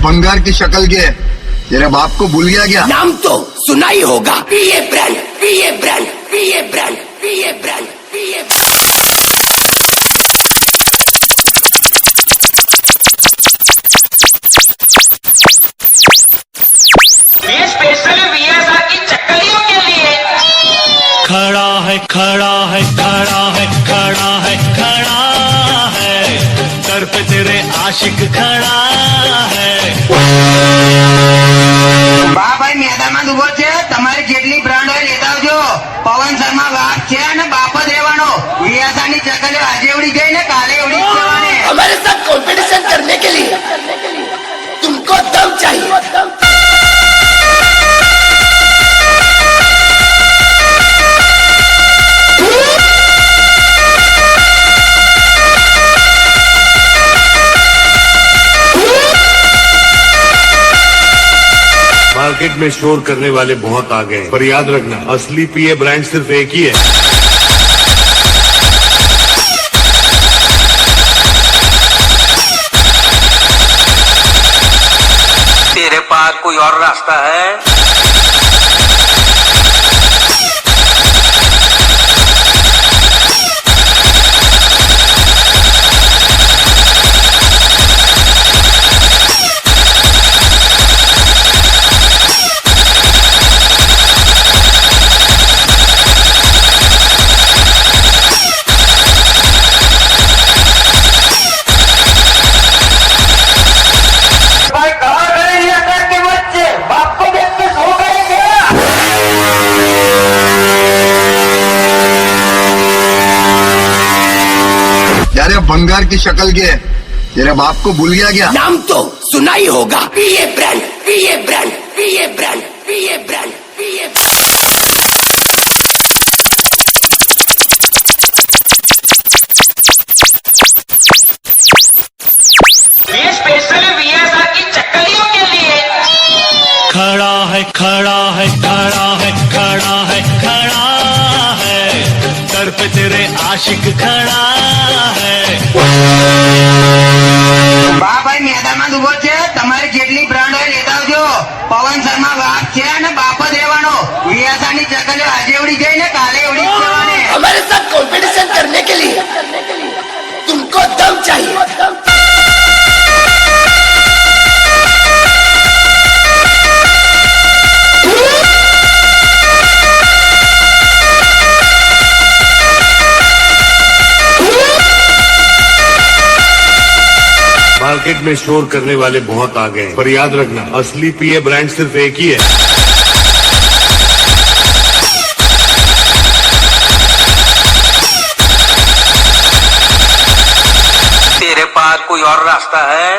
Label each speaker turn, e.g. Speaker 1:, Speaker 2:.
Speaker 1: भंगार की शक्ल के तेरे बाप को भूल गया क्या?
Speaker 2: नाम तो सुना ही होगा। पीए ब्रांड, पीए ब्रांड, पीए ब्रांड, पीए ब्रांड, पीए
Speaker 3: स्पेशल वीएसआर की चक्कलियों के लिए
Speaker 4: खड़ा है खड़ा है खड़ा है खड़ा है खड़ा है सर पे तेरे आशिक खड़ा है।
Speaker 5: બા ભાઈ મેદાનમાં ઉભો છે, તમારી જેટલી બ્રાન્ડ હોય લેતા આવજો। પવન શર્મા વાઘ છે અને બાપ જ રહેવાનો। વિયાસાની ચકલીઓ આજે ઉડી ગઈ ને કાલે ઉડી જ જવાની।
Speaker 2: हमारे साथ कंपटीशन करने के लिए तुमको दम चाहिए।
Speaker 6: मार्केट में शोर करने वाले बहुत आ गए, पर याद रखना असली पीए ब्रांड सिर्फ एक ही है।
Speaker 3: तेरे पास कोई और रास्ता है?
Speaker 1: यार भंगार की शक्ल के तेरे बाप को भूल गया क्या?
Speaker 2: नाम तो सुना ही होगा। पीए ब्रांड, पीए ब्रांड, पीए ब्रांड, पीए ब्रांड, पीए
Speaker 3: स्पेशल वीएसआर की चक्कलियों के लिए
Speaker 4: खड़ा है खड़ा है खड़ा है खड़ा है खड़ा है सर पे तेरे आशिक खड़ा है।
Speaker 5: બા ભાઈ મેદાનમાં ઉભો છે, તમારી જેટલી બ્રાન્ડ હોય લેતા આવજો। પવન શર્મા વાઘ છે અને બાપ જ રહેવાનો। વિયાસાની ચકલીઓ આજે ઉડી ગઈ ને કાલે ઉડી જ જવાની।
Speaker 2: हमारे साथ कंपटीशन करने के लिए तुमको दम चाहिए।
Speaker 6: मार्केट में शोर करने वाले बहुत आ गए, पर याद रखना असली पीए ब्रांड सिर्फ एक ही है।
Speaker 3: तेरे पास कोई और रास्ता है?